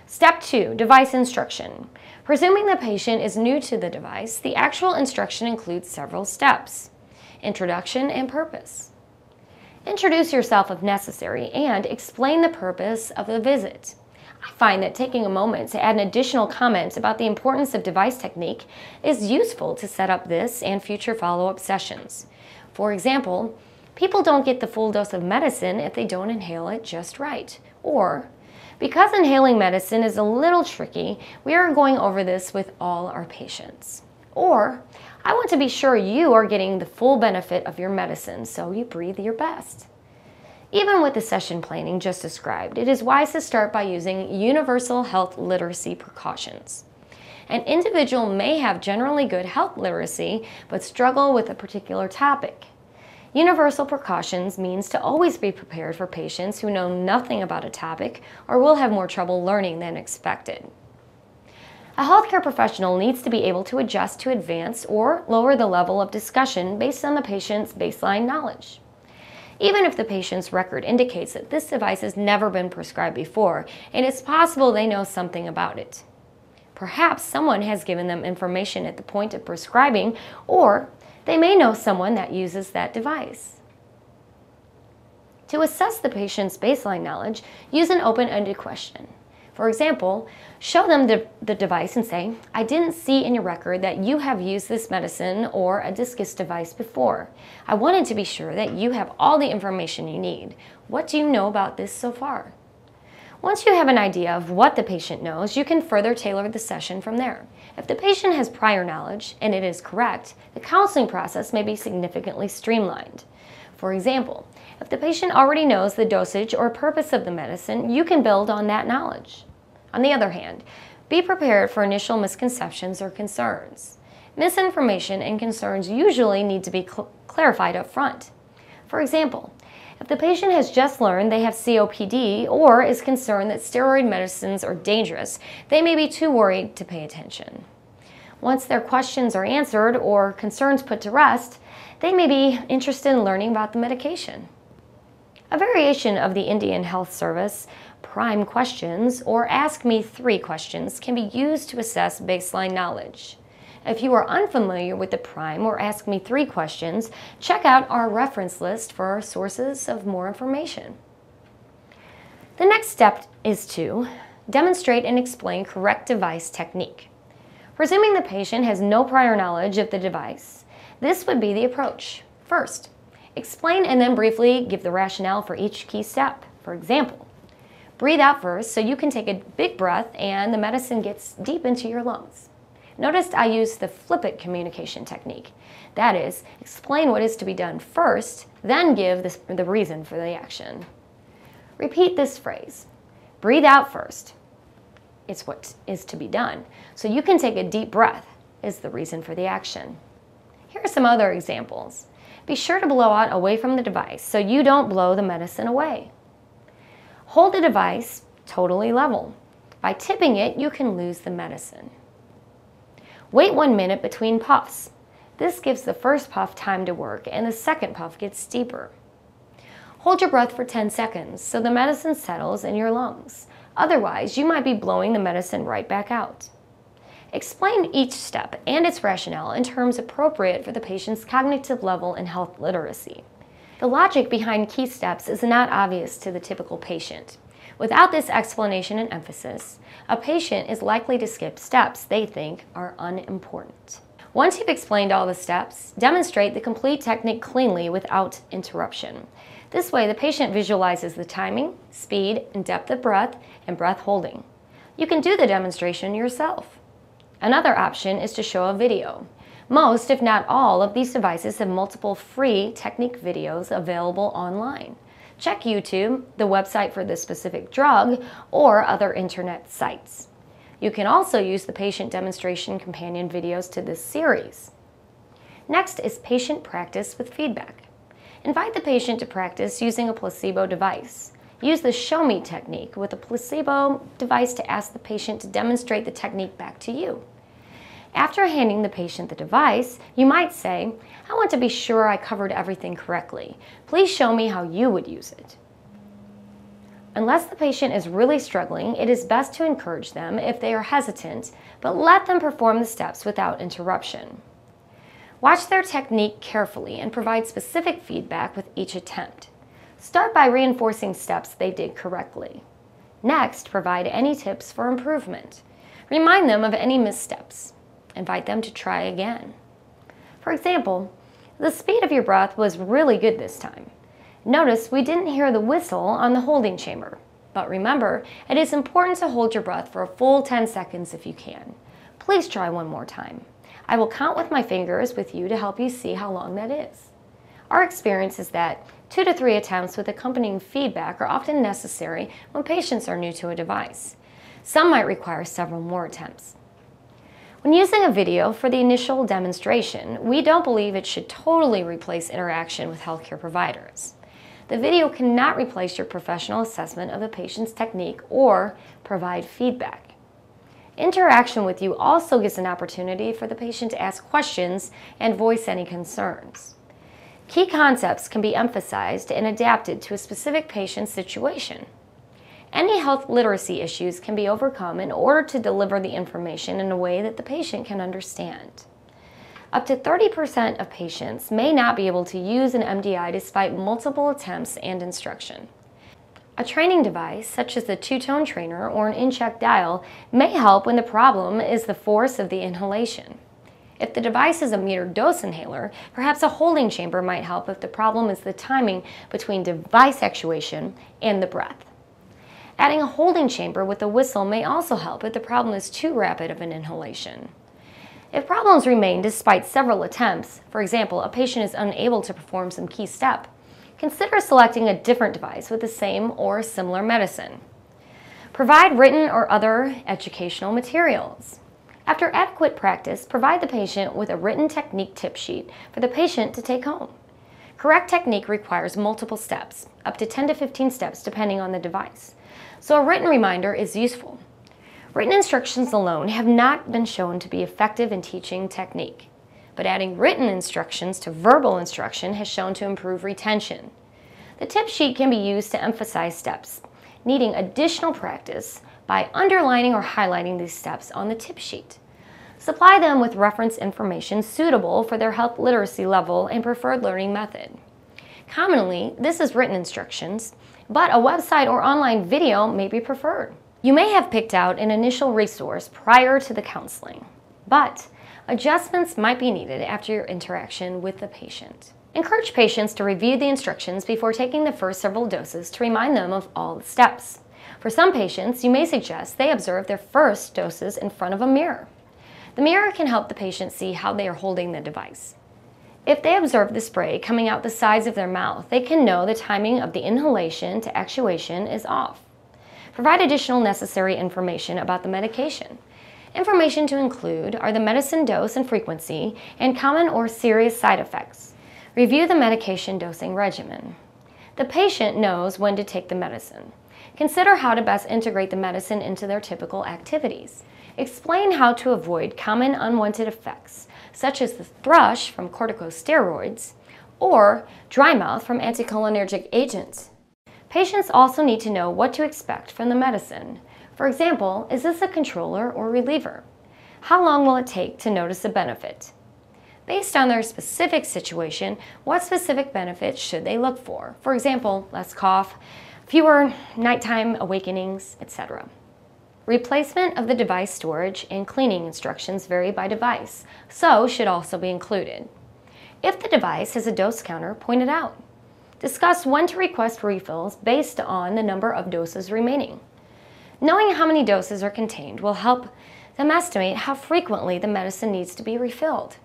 Step 2, device instruction. Presuming the patient is new to the device, the actual instruction includes several steps. Introduction and purpose. Introduce yourself if necessary and explain the purpose of the visit. I find that taking a moment to add an additional comment about the importance of device technique is useful to set up this and future follow-up sessions. For example, people don't get the full dose of medicine if they don't inhale it just right. Or, because inhaling medicine is a little tricky, we are going over this with all our patients. Or, I want to be sure you are getting the full benefit of your medicine, so you breathe your best. Even with the session planning just described, it is wise to start by using universal health literacy precautions. An individual may have generally good health literacy, but struggle with a particular topic. Universal precautions means to always be prepared for patients who know nothing about a topic or will have more trouble learning than expected. A healthcare professional needs to be able to adjust to advance or lower the level of discussion based on the patient's baseline knowledge. Even if the patient's record indicates that this device has never been prescribed before, and it's possible they know something about it. Perhaps someone has given them information at the point of prescribing, or they may know someone that uses that device. To assess the patient's baseline knowledge, use an open-ended question. For example, show them the device and say, I didn't see in your record that you have used this medicine or a discus device before. I wanted to be sure that you have all the information you need. What do you know about this so far? Once you have an idea of what the patient knows, you can further tailor the session from there. If the patient has prior knowledge, and it is correct, the counseling process may be significantly streamlined. For example, if the patient already knows the dosage or purpose of the medicine, you can build on that knowledge. On the other hand, be prepared for initial misconceptions or concerns. Misinformation and concerns usually need to be clarified up front. For example, if the patient has just learned they have COPD or is concerned that steroid medicines are dangerous, they may be too worried to pay attention. Once their questions are answered or concerns put to rest, they may be interested in learning about the medication. A variation of the Indian Health Service Prime questions or Ask Me 3 questions can be used to assess baseline knowledge. If you are unfamiliar with the Prime or Ask Me 3 questions, check out our reference list for our sources of more information. The next step is to demonstrate and explain correct device technique. Presuming the patient has no prior knowledge of the device, this would be the approach. First, explain and then briefly give the rationale for each key step. For example, breathe out first so you can take a big breath and the medicine gets deep into your lungs. Notice I used the flip it communication technique. That is, explain what is to be done first, then give the reason for the action. Repeat this phrase. Breathe out first. It's what is to be done. So you can take a deep breath is the reason for the action. Here are some other examples. Be sure to blow out away from the device so you don't blow the medicine away. Hold the device totally level. By tipping it, you can lose the medicine. Wait 1 minute between puffs. This gives the first puff time to work and the second puff gets deeper. Hold your breath for 10 seconds so the medicine settles in your lungs. Otherwise, you might be blowing the medicine right back out. Explain each step and its rationale in terms appropriate for the patient's cognitive level and health literacy. The logic behind key steps is not obvious to the typical patient. Without this explanation and emphasis, a patient is likely to skip steps they think are unimportant. Once you've explained all the steps, demonstrate the complete technique cleanly without interruption. This way, the patient visualizes the timing, speed, and depth of breath and breath holding. You can do the demonstration yourself. Another option is to show a video. Most, if not all, of these devices have multiple free technique videos available online. Check YouTube, the website for the specific drug, or other internet sites. You can also use the patient demonstration companion videos to this series. Next is patient practice with feedback. Invite the patient to practice using a placebo device. Use the show me technique with a placebo device to ask the patient to demonstrate the technique back to you. After handing the patient the device, you might say, I want to be sure I covered everything correctly. Please show me how you would use it. Unless the patient is really struggling, it is best to encourage them if they are hesitant, but let them perform the steps without interruption. Watch their technique carefully and provide specific feedback with each attempt. Start by reinforcing steps they did correctly. Next, provide any tips for improvement. Remind them of any missteps. Invite them to try again. For example, the speed of your breath was really good this time. Notice we didn't hear the whistle on the holding chamber. But remember, it is important to hold your breath for a full 10 seconds if you can. Please try one more time. I will count with my fingers with you to help you see how long that is. Our experience is that 2 to 3 attempts with accompanying feedback are often necessary when patients are new to a device. Some might require several more attempts. When using a video for the initial demonstration, we don't believe it should totally replace interaction with healthcare providers. The video cannot replace your professional assessment of the patient's technique or provide feedback. Interaction with you also gives an opportunity for the patient to ask questions and voice any concerns. Key concepts can be emphasized and adapted to a specific patient's situation. Any health literacy issues can be overcome in order to deliver the information in a way that the patient can understand. Up to 30% of patients may not be able to use an MDI despite multiple attempts and instruction. A training device, such as the two-tone trainer or an in-check dial, may help when the problem is the force of the inhalation. If the device is a metered dose inhaler, perhaps a holding chamber might help if the problem is the timing between device actuation and the breath. Adding a holding chamber with a whistle may also help if the problem is too rapid of an inhalation. If problems remain despite several attempts, for example, a patient is unable to perform some key step, consider selecting a different device with the same or similar medicine. Provide written or other educational materials. After adequate practice, provide the patient with a written technique tip sheet for the patient to take home. Correct technique requires multiple steps, up to 10 to 15 steps depending on the device, so a written reminder is useful. Written instructions alone have not been shown to be effective in teaching technique, but adding written instructions to verbal instruction has shown to improve retention. The tip sheet can be used to emphasize steps, needing additional practice by underlining or highlighting these steps on the tip sheet. Supply them with reference information suitable for their health literacy level and preferred learning method. Commonly, this is written instructions, but a website or online video may be preferred. You may have picked out an initial resource prior to the counseling, but adjustments might be needed after your interaction with the patient. Encourage patients to review the instructions before taking the first several doses to remind them of all the steps. For some patients, you may suggest they observe their first doses in front of a mirror. The mirror can help the patient see how they are holding the device. If they observe the spray coming out the sides of their mouth, they can know the timing of the inhalation to actuation is off. Provide additional necessary information about the medication. Information to include are the medicine dose and frequency and common or serious side effects. Review the medication dosing regimen. The patient knows when to take the medicine. Consider how to best integrate the medicine into their typical activities. Explain how to avoid common unwanted effects, such as the thrush from corticosteroids or dry mouth from anticholinergic agents. Patients also need to know what to expect from the medicine. For example, is this a controller or reliever? How long will it take to notice a benefit? Based on their specific situation, what specific benefits should they look for? For example, less cough, fewer nighttime awakenings, etc. Replacement of the device storage and cleaning instructions vary by device, so should also be included. If the device has a dose counter, point it out. Discuss when to request refills based on the number of doses remaining. Knowing how many doses are contained will help them estimate how frequently the medicine needs to be refilled.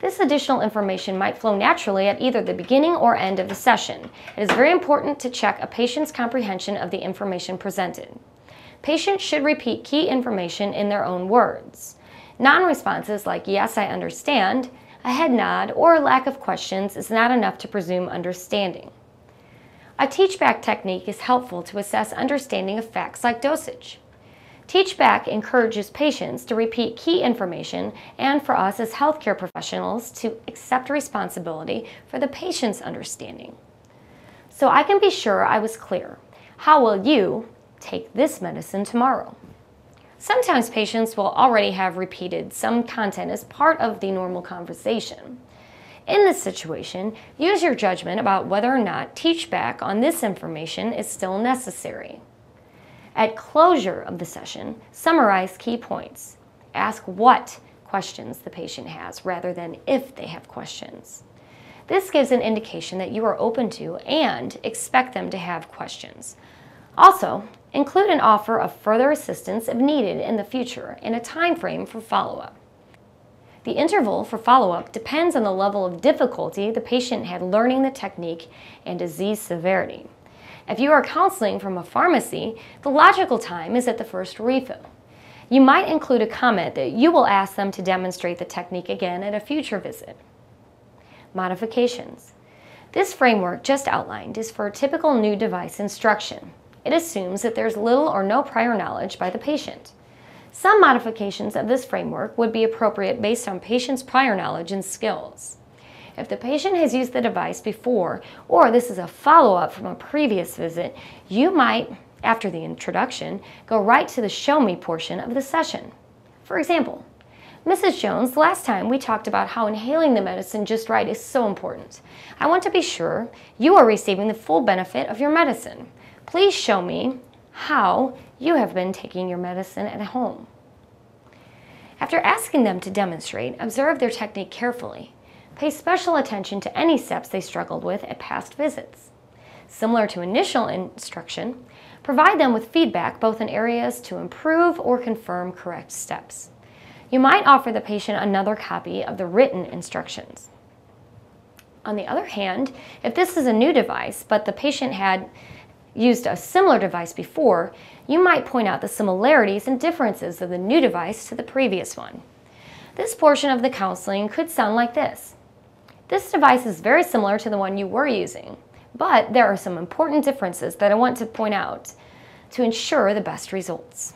This additional information might flow naturally at either the beginning or end of the session. It is very important to check a patient's comprehension of the information presented. Patients should repeat key information in their own words. Non-responses like "yes, I understand," a head nod, or a lack of questions is not enough to presume understanding. A teach-back technique is helpful to assess understanding of facts like dosage. Teach-back encourages patients to repeat key information and for us as healthcare professionals to accept responsibility for the patient's understanding. So I can be sure I was clear. How will you take this medicine tomorrow? Sometimes patients will already have repeated some content as part of the normal conversation. In this situation, use your judgment about whether or not teach back on this information is still necessary. At closure of the session, summarize key points. Ask what questions the patient has rather than if they have questions. This gives an indication that you are open to and expect them to have questions. Also, include an offer of further assistance if needed in the future and a time frame for follow-up. The interval for follow-up depends on the level of difficulty the patient had learning the technique and disease severity. If you are counseling from a pharmacy, the logical time is at the first refill. You might include a comment that you will ask them to demonstrate the technique again at a future visit. Modifications. This framework just outlined is for a typical new device instruction. It assumes that there's little or no prior knowledge by the patient. Some modifications of this framework would be appropriate based on patient's prior knowledge and skills. If the patient has used the device before, or this is a follow-up from a previous visit, you might, after the introduction, go right to the show me portion of the session. For example, Mrs. Jones, last time we talked about how inhaling the medicine just right is so important. I want to be sure you are receiving the full benefit of your medicine. Please show me how you have been taking your medicine at home. After asking them to demonstrate, observe their technique carefully. Pay special attention to any steps they struggled with at past visits. Similar to initial instruction, provide them with feedback both in areas to improve or confirm correct steps. You might offer the patient another copy of the written instructions. On the other hand, if this is a new device but the patient had used a similar device before, you might point out the similarities and differences of the new device to the previous one. This portion of the counseling could sound like this. This device is very similar to the one you were using, but there are some important differences that I want to point out to ensure the best results.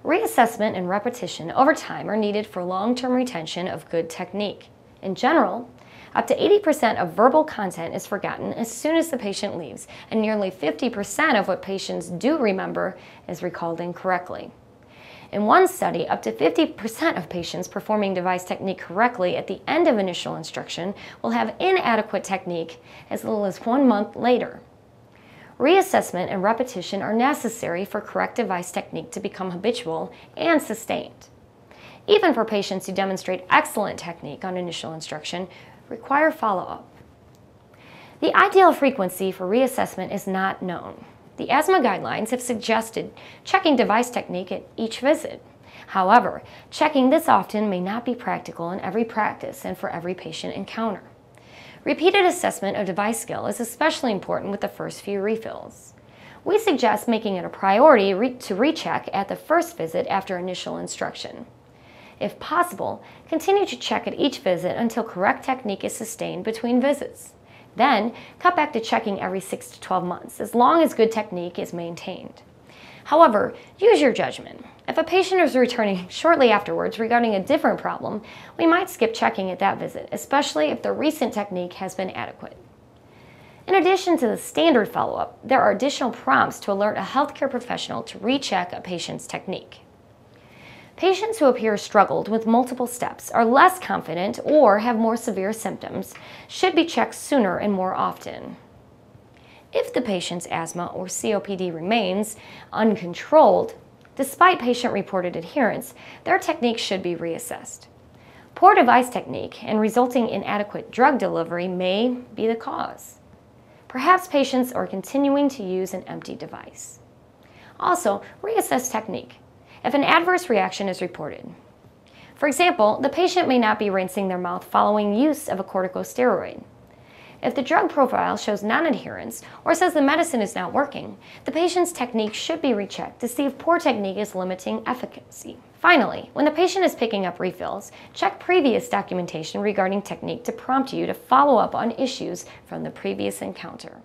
Reassessment and repetition over time are needed for long-term retention of good technique. In general, up to 80% of verbal content is forgotten as soon as the patient leaves, and nearly 50% of what patients do remember is recalled incorrectly. In one study, up to 50% of patients performing device technique correctly at the end of initial instruction will have inadequate technique as little as 1 month later. Reassessment and repetition are necessary for correct device technique to become habitual and sustained. Even for patients who demonstrate excellent technique on initial instruction, require follow-up. The ideal frequency for reassessment is not known. The asthma guidelines have suggested checking device technique at each visit. However, checking this often may not be practical in every practice and for every patient encounter. Repeated assessment of device skill is especially important with the first few refills. We suggest making it a priority to recheck at the first visit after initial instruction. If possible, continue to check at each visit until correct technique is sustained between visits. Then, cut back to checking every 6 to 12 months, as long as good technique is maintained. However, use your judgment. If a patient is returning shortly afterwards regarding a different problem, we might skip checking at that visit, especially if the recent technique has been adequate. In addition to the standard follow-up, there are additional prompts to alert a healthcare professional to recheck a patient's technique. Patients who appear struggled with multiple steps, are less confident, or have more severe symptoms should be checked sooner and more often. If the patient's asthma or COPD remains uncontrolled, despite patient-reported adherence, their technique should be reassessed. Poor device technique and resulting inadequate drug delivery may be the cause. Perhaps patients are continuing to use an empty device. Also, reassess technique if an adverse reaction is reported. For example, the patient may not be rinsing their mouth following use of a corticosteroid. If the drug profile shows non-adherence or says the medicine is not working, the patient's technique should be rechecked to see if poor technique is limiting efficacy. Finally, when the patient is picking up refills, check previous documentation regarding technique to prompt you to follow up on issues from the previous encounter.